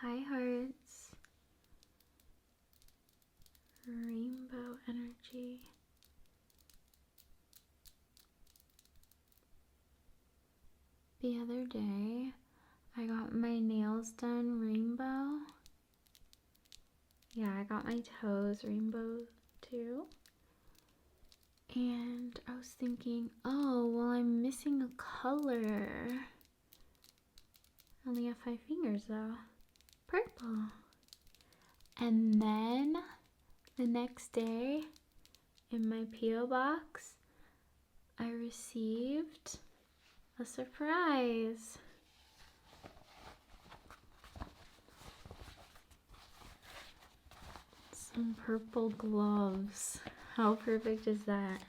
Hi hearts, rainbow energy. The other day, I got my nails done rainbow. Yeah, I got my toes rainbow too. And I was thinking, oh, well, I'm missing a color. I only have 5 fingers though. Purple. And then the next day in my P.O. box, I received a surprise. Some purple gloves. How perfect is that?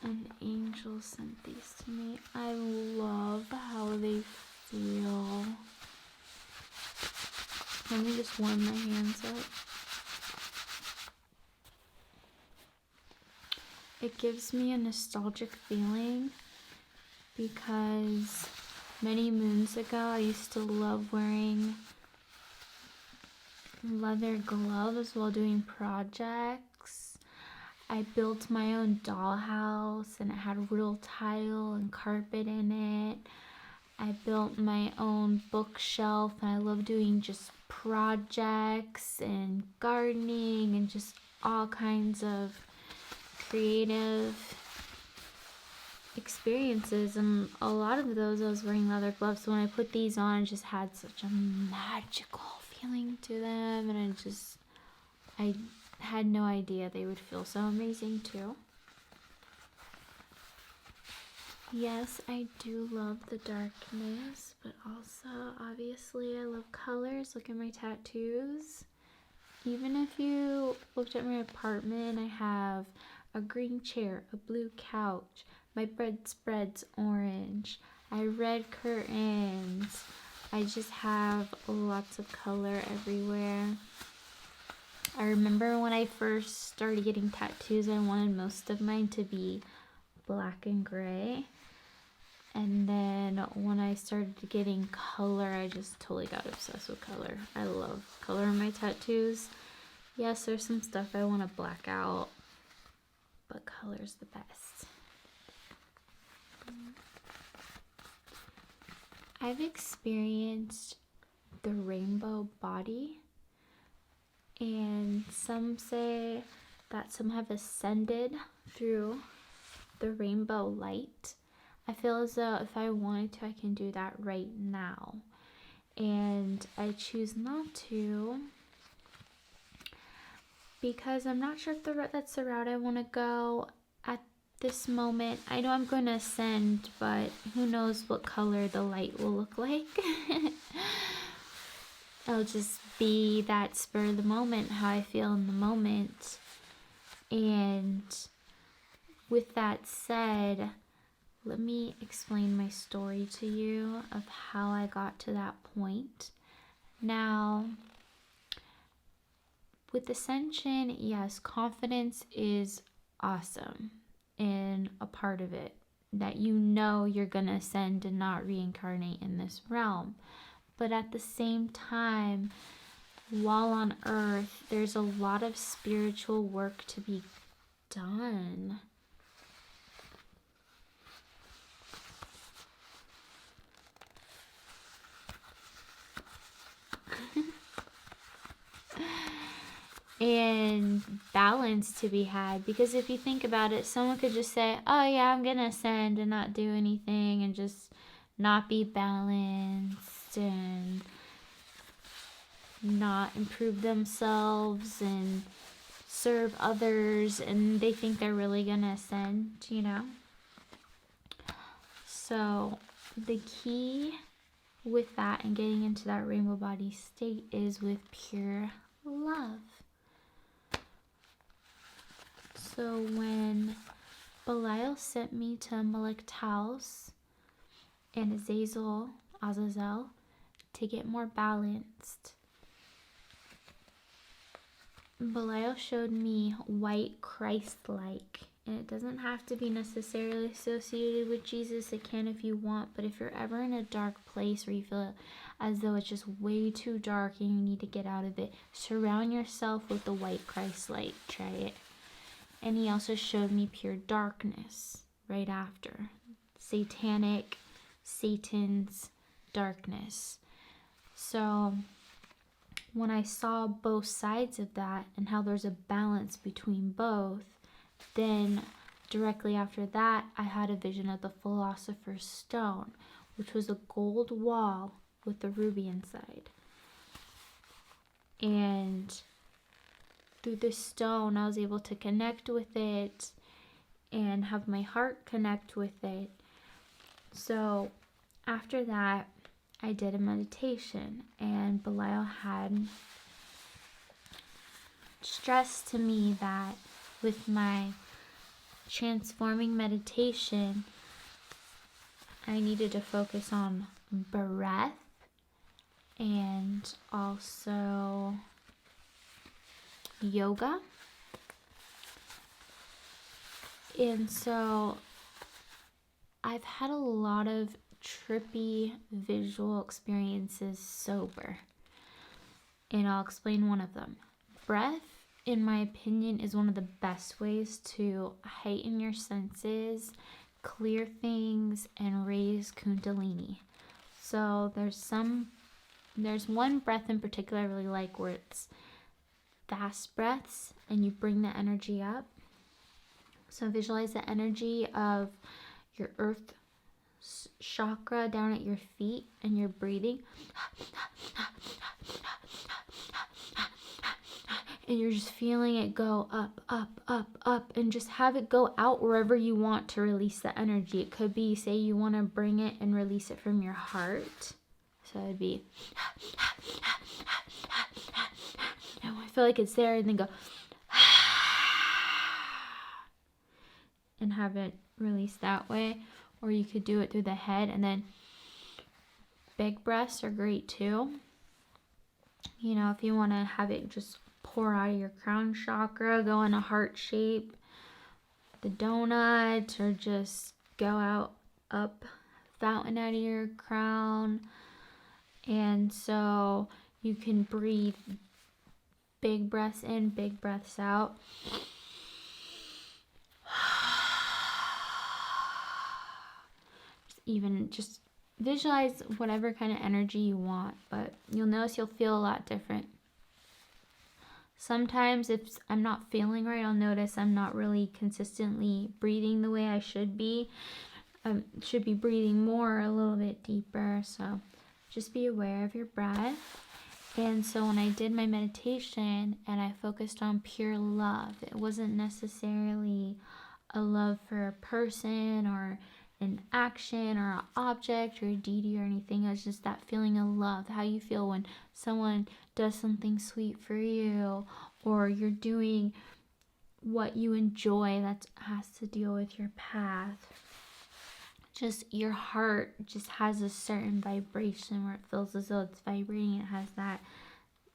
An angel sent these to me. I love how they feel. Let me just warm my hands up. It gives me a nostalgic feeling because many moons ago I used to love wearing leather gloves while doing projects. I built my own dollhouse and it had real tile and carpet in it. I built my own bookshelf and I love doing just projects and gardening and just all kinds of creative experiences, and a lot of those I was wearing leather gloves. So when I put these on, it just had such a magical feeling to them, and I had no idea they would feel so amazing too. Yes, I do love the darkness, but also obviously I love colors. Look at my tattoos. Even if you looked at my apartment, I have a green chair, a blue couch, my bedspread's orange, I have red curtains. I just have lots of color everywhere. I remember when I first started getting tattoos, I wanted most of mine to be black and gray. And then when I started getting color, I just totally got obsessed with color. I love color in my tattoos. Yes, there's some stuff I want to black out, but color's the best. I've experienced the rainbow body, and some say that some have ascended through the rainbow light. I feel as though if I wanted to, I can do that right now. And I choose not to because I'm not sure if that's the route I want to go at this moment. I know I'm going to ascend, but who knows what color the light will look like. It'll just be that spur of the moment, how I feel in the moment. And with that said, let me explain my story to you of how I got to that point. Now, with ascension, yes, confidence is awesome and a part of it, that you know you're gonna ascend and not reincarnate in this realm. But at the same time, while on earth, there's a lot of spiritual work to be done. And balance to be had, because if you think about it, someone could just say, oh yeah, I'm gonna ascend and not do anything and just not be balanced and not improve themselves and serve others, and they think they're really gonna ascend, you know. So the key with that and getting into that rainbow body state is with pure love. So when Belial sent me to Malik Taos and Azazel to get more balanced, Belial showed me white Christ-like And it doesn't have to be necessarily associated with Jesus. It can if you want. But if you're ever in a dark place where you feel as though it's just way too dark and you need to get out of it, surround yourself with the white Christ light. Try it. And he also showed me pure darkness right after. Satanic, Satan's darkness. So when I saw both sides of that and how there's a balance between both, then directly after that, I had a vision of the Philosopher's Stone, which was a gold wall with the ruby inside. And through the stone, I was able to connect with it and have my heart connect with it. So after that, I did a meditation, and Belial had stressed to me that with my transforming meditation, I needed to focus on breath and also yoga. And so I've had a lot of trippy visual experiences sober, and I'll explain one of them. Breath, in my opinion, is one of the best ways to heighten your senses, clear things, and raise Kundalini. So there's one breath in particular I really like, where it's fast breaths and you bring the energy up. So visualize the energy of your earth chakra down at your feet, and you're breathing, and you're just feeling it go up, up, up, up, and just have it go out wherever you want to release the energy. It could be, say you want to bring it and release it from your heart, so it'd be, and I feel like it's there, and then go and have it release that way. Or you could do it through the head, and then big breaths are great too. You know, if you want to have it just pour out of your crown chakra, go in a heart shape, the donut, or just go out up, fountain out of your crown. And so you can breathe big breaths in, big breaths out. Even just visualize whatever kind of energy you want, but you'll notice you'll feel a lot different. Sometimes if I'm not feeling right, I'll notice I'm not really consistently breathing the way I should be. Should be breathing more, a little bit deeper. So just be aware of your breath. And so when I did my meditation and I focused on pure love, it wasn't necessarily a love for a person or an action or an object or a deity or anything. It was just that feeling of love, how you feel when someone does something sweet for you, or you're doing what you enjoy that has to deal with your path. Just your heart just has a certain vibration where it feels as though it's vibrating. It has that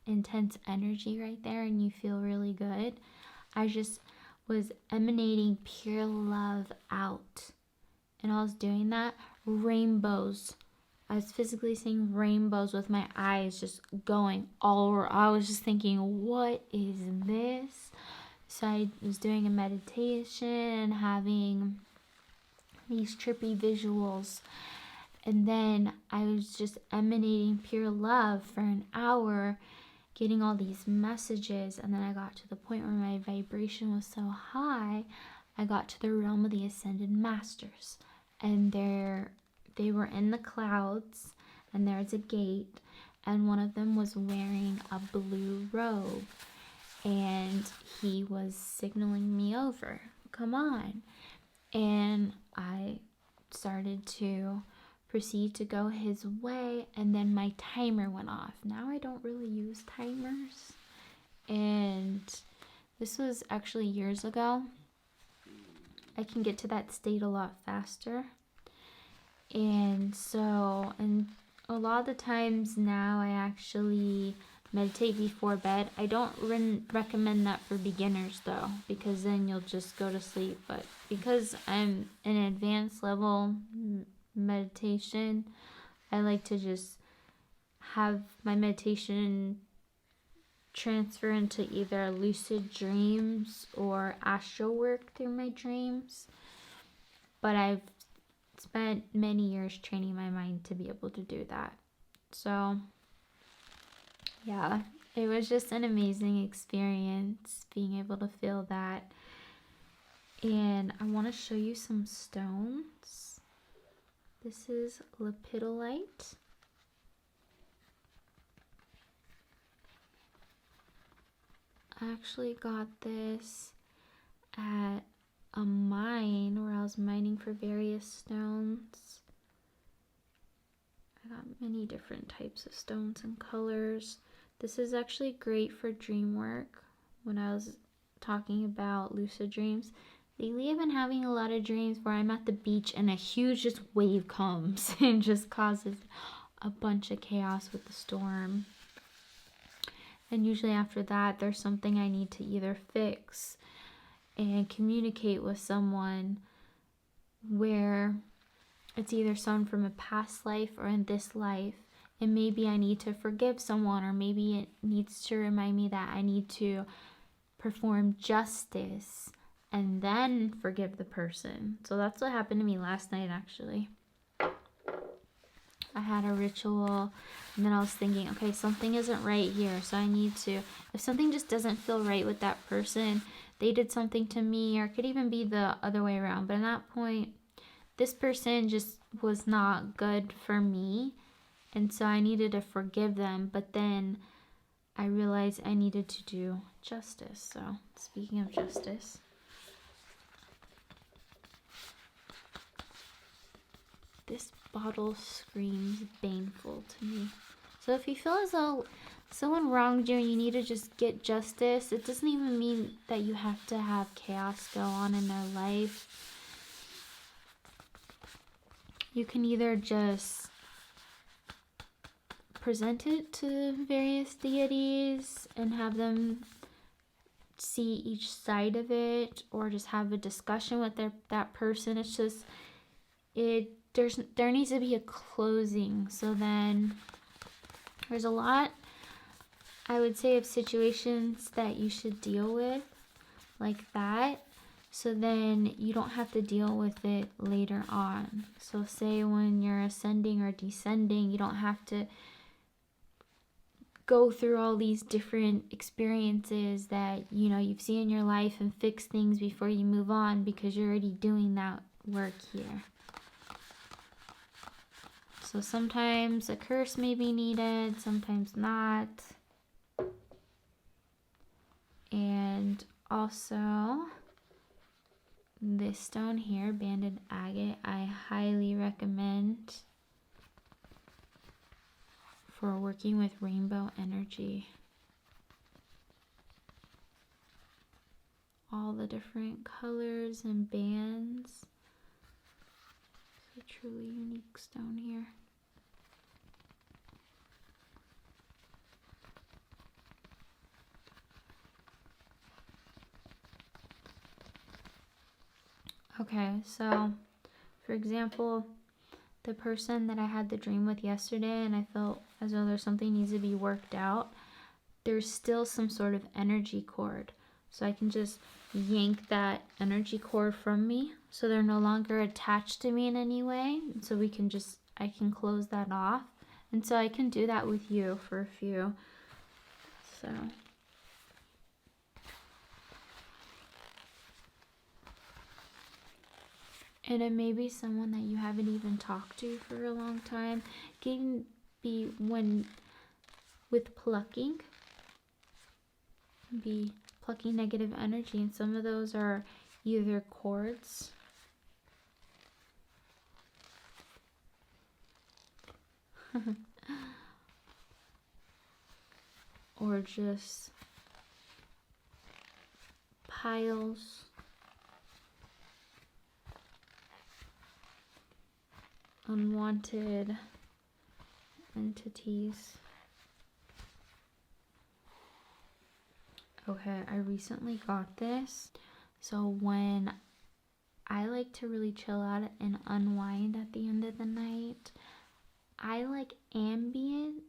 intense energy right there, and you feel really good. I just was emanating pure love out. And I was doing that, rainbows. I was physically seeing rainbows with my eyes just going all over. I was just thinking, what is this? So I was doing a meditation, having these trippy visuals. And then I was just emanating pure love for an hour, getting all these messages. And then I got to the point where my vibration was so high, I got to the realm of the Ascended Masters. And they were in the clouds, and there's a gate, and one of them was wearing a blue robe, and he was signaling me over, come on. And I started to proceed to go his way, and then my timer went off. Now I don't really use timers, and this was actually years ago. I can get to that state a lot faster. And so, and a lot of the times now I actually meditate before bed. I don't recommend that for beginners though, because then you'll just go to sleep. But because I'm in advanced level meditation, I like to just have my meditation transfer into either lucid dreams or astral work through my dreams. But I've spent many years training my mind to be able to do that. So yeah, it was just an amazing experience being able to feel that. And I want to show you some stones. This is lepidolite. I actually got this at a mine where I was mining for various stones. I got many different types of stones and colors. This is actually great for dream work. When I was talking about lucid dreams, lately I've been having a lot of dreams where I'm at the beach and a huge just wave comes and just causes a bunch of chaos with the storm. And usually after that, there's something I need to either fix and communicate with someone, where it's either someone from a past life or in this life. And maybe I need to forgive someone, or maybe it needs to remind me that I need to perform justice and then forgive the person. So that's what happened to me last night, actually. I had a ritual, and then I was thinking, okay, something isn't right here, so I need to, if something just doesn't feel right with that person, they did something to me, or it could even be the other way around, but at that point, this person just was not good for me, and so I needed to forgive them, but then I realized I needed to do justice. So, speaking of justice, this bottle screams baneful to me. So if you feel as though someone wronged you and you need to just get justice, it doesn't even mean that you have to have chaos go on in their life. You can either just present it to various deities and have them see each side of it, or just have a discussion with that person. It's just, there needs to be a closing. So then there's a lot, I would say, of situations that you should deal with like that, so then you don't have to deal with it later on. So say when you're ascending or descending, you don't have to go through all these different experiences that you've seen in your life and fix things before you move on, because you're already doing that work here. So sometimes a curse may be needed, sometimes not. And also this stone here, banded agate, I highly recommend for working with rainbow energy. All the different colors and bands. It's a truly unique stone here. Okay, so for example, the person that I had the dream with yesterday, and I felt as though there's something needs to be worked out, there's still some sort of energy cord. So I can just yank that energy cord from me, so they're no longer attached to me in any way. So I can close that off. And so I can do that with you for a few. So and it may be someone that you haven't even talked to for a long time. It can be with plucking. Be plucking negative energy, and some of those are either cords or just piles unwanted entities. Okay, I recently got this. So when I like to really chill out and unwind at the end of the night, I like ambient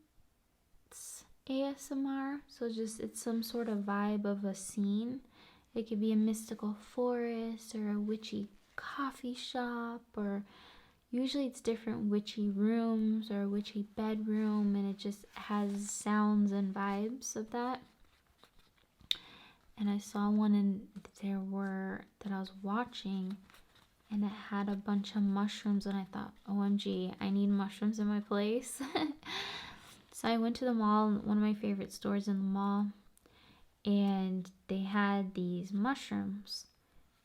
ASMR. So just it's some sort of vibe of a scene. It could be a mystical forest or a witchy coffee shop, or usually it's different witchy rooms or a witchy bedroom, and it just has sounds and vibes of that. And I saw one that I was watching, and it had a bunch of mushrooms, and I thought, OMG, I need mushrooms in my place. So I went to the mall, one of my favorite stores in the mall, and they had these mushrooms.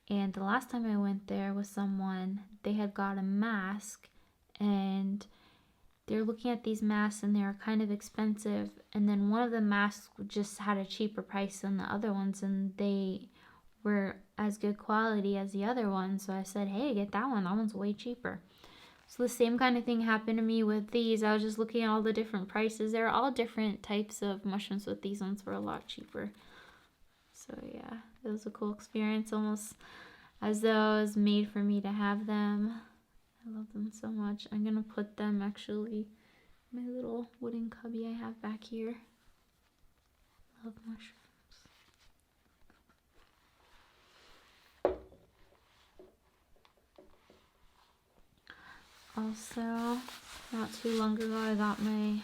And the last time I went there with someone, they had got a mask, and they're looking at these masks and they were kind of expensive. And then one of the masks just had a cheaper price than the other ones, and they were as good quality as the other one. So I said, hey, get that one. That one's way cheaper. So the same kind of thing happened to me with these. I was just looking at all the different prices. They're all different types of mushrooms, but these ones were a lot cheaper. So yeah, it was a cool experience, almost as though it was made for me to have them. I love them so much. I'm gonna put them actually in my little wooden cubby I have back here. Love mushrooms. Also, not too long ago, I got my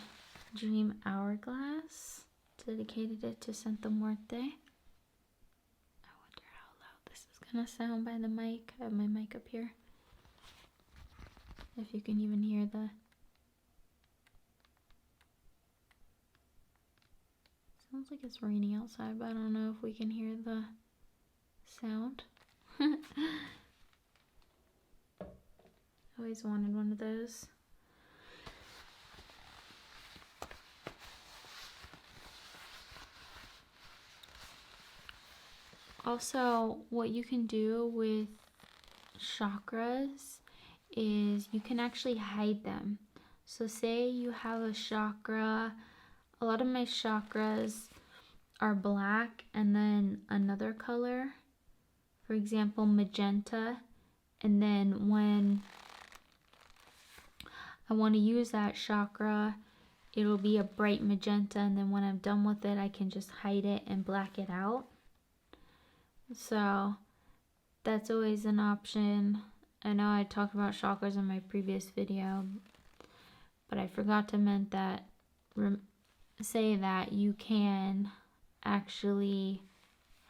dream hourglass. Dedicated it to Santa Muerte. I wonder how loud this is gonna sound by the mic. I have my mic up here. If you can even hear the... Sounds like it's raining outside, but I don't know if we can hear the sound. Always wanted one of those. Also, what you can do with chakras is you can actually hide them. So say you have a chakra, a lot of my chakras are black and then another color, for example magenta, and then when I want to use that chakra, it'll be a bright magenta, and then when I'm done with it, I can just hide it and black it out. So that's always an option. I know I talked about chakras in my previous video, but I forgot to say that you can actually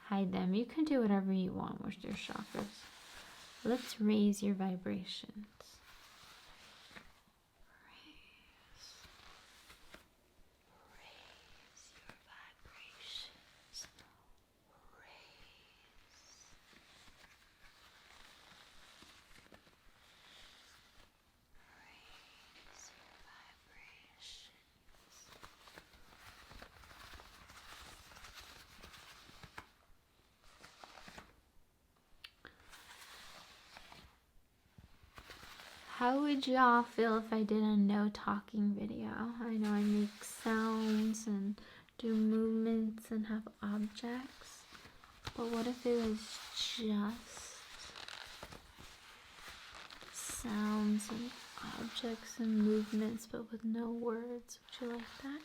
hide them. You can do whatever you want with your chakras. Let's raise your vibrations. How would y'all feel if I did a no talking video? I know I make sounds and do movements and have objects, but what if it was just sounds and objects and movements but with no words? Would you like that?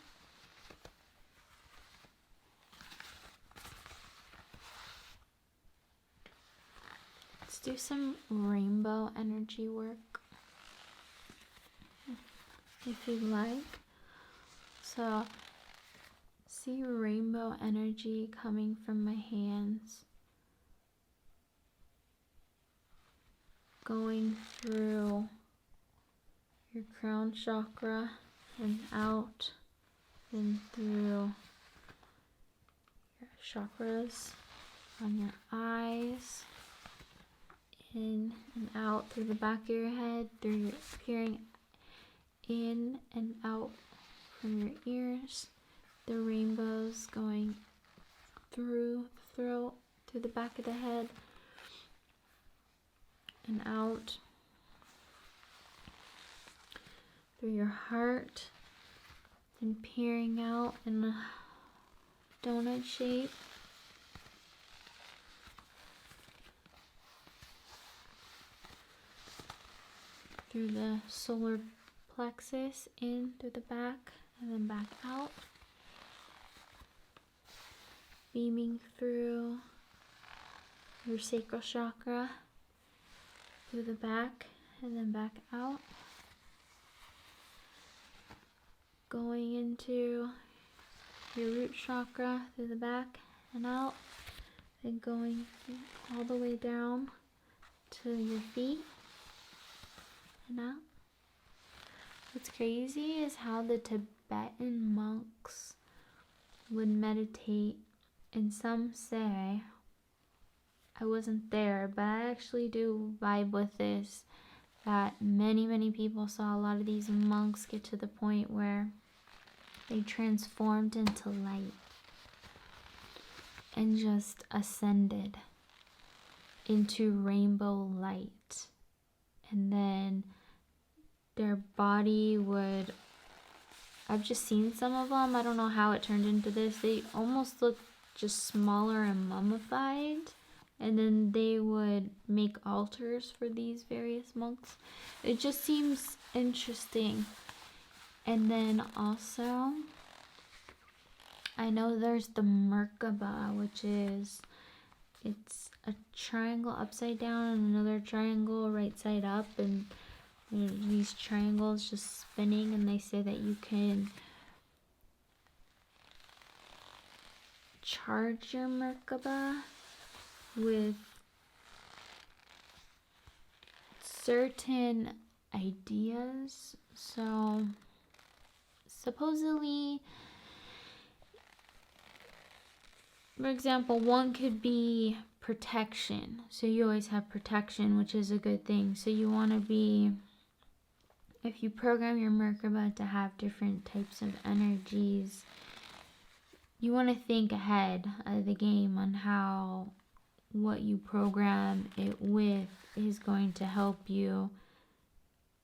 Let's do some rainbow energy work, if you'd like. So see rainbow energy coming from my hands, going through your crown chakra and out, and through your chakras on your eyes, in and out through the back of your head, through your peering in and out from your ears. The rainbows going through the throat, through the back of the head, and out through your heart, and peering out in a donut shape through the solar plexus, in through the back, and then back out. Beaming through your sacral chakra, through the back, and then back out. Going into your root chakra, through the back and out. Then going all the way down to your feet and out. What's crazy is how the Tibetan monks would meditate, and some say, I wasn't there, but I actually do vibe with this, that many people saw a lot of these monks get to the point where they transformed into light and just ascended into rainbow light. And then their body would, I've just seen some of them, I don't know how it turned into this, they almost look just smaller and mummified. And then they would make altars for these various monks. It just seems interesting. And then also, I know there's the Merkaba, which is, it's a triangle upside down and another triangle right side up, and these triangles just spinning, and they say that you can charge your Merkaba with certain ideas. So supposedly, for example, one could be protection. So you always have protection, which is a good thing. So you want to be, if you program your Merkaba to have different types of energies, you want to think ahead of the game on how what you program it with is going to help you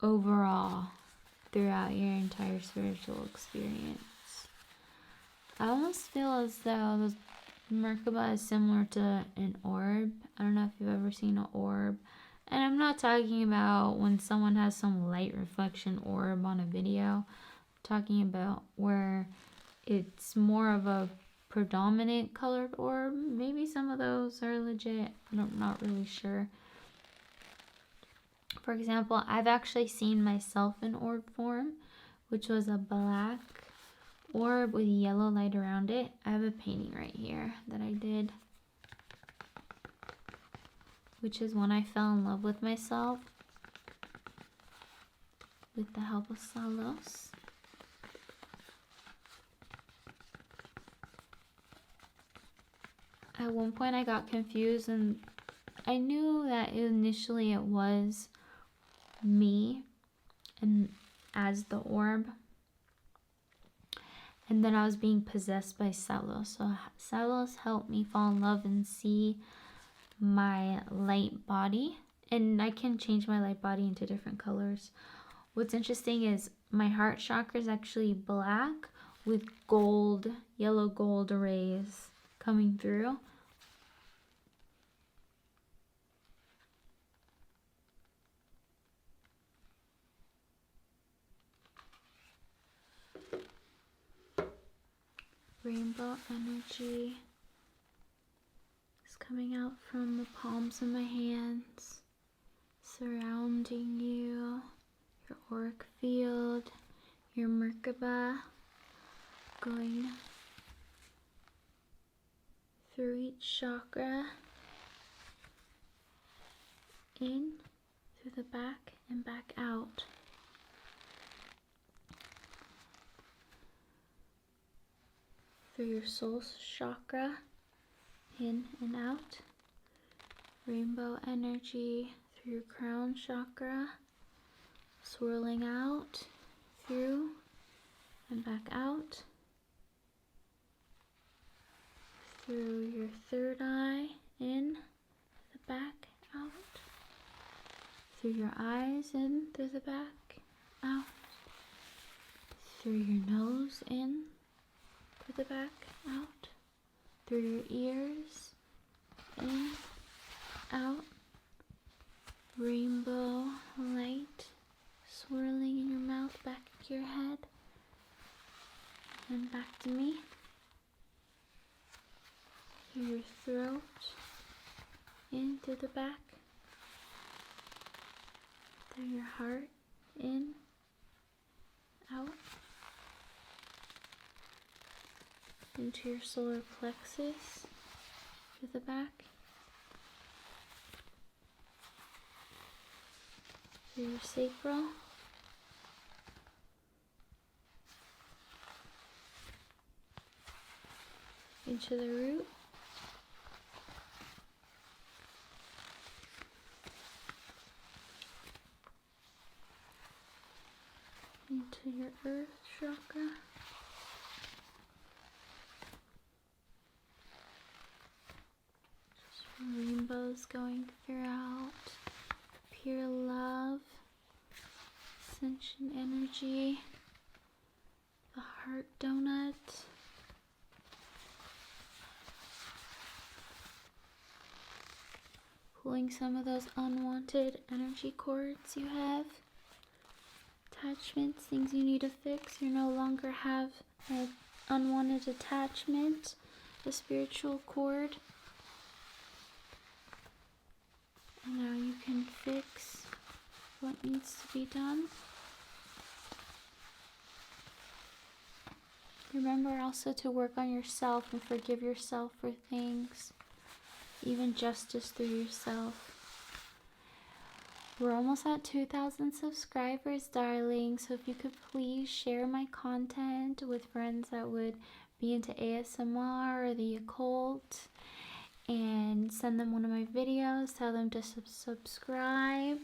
overall throughout your entire spiritual experience. I almost feel as though the Merkaba is similar to an orb. I don't know if you've ever seen an orb. And I'm not talking about when someone has some light reflection orb on a video. I'm talking about where it's more of a predominant colored orb. Maybe some of those are legit. I'm not really sure. For example, I've actually seen myself in orb form, which was a black orb with yellow light around it. I have a painting right here that I did, which is when I fell in love with myself with the help of Salos. At one point I got confused, and I knew that initially it was me and as the orb, and then I was being possessed by Salos. So Salos helped me fall in love and see my light body, and I can change my light body into different colors. What's interesting is my heart chakra is actually black with gold, yellow gold rays coming through. Rainbow energy is coming out from the palms of my hands, surrounding you, your auric field, your Merkaba, going through each chakra, in, through the back, and back out. Through your soul chakra, in and out. Rainbow energy through your crown chakra, swirling out, through, and back out. Through your third eye, in, the back, out. Through your eyes, in, through the back, out. Through your nose, in, through the back, out. Through your ears, in, out. Rainbow light swirling in your mouth, back to your head, and back to me. Through your throat, in through the back, through your heart, in, out, into your solar plexus, through the back, through your sacral, into the root, into your earth chakra, just rainbows going throughout, pure love, ascension energy, the heart donut, pulling some of those unwanted energy cords you have, attachments, things you need to fix. You no longer have an unwanted attachment, a spiritual cord, and now you can fix what needs to be done. Remember also to work on yourself and forgive yourself for things, even justice through yourself. We're almost at 2,000 subscribers, darling, so if you could please share my content with friends that would be into ASMR or the occult, and send them one of my videos, tell them to subscribe,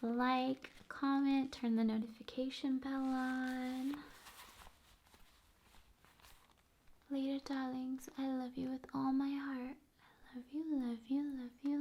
like, comment, turn the notification bell on. Later, darlings, I love you with all my heart. I love you, love you, love you,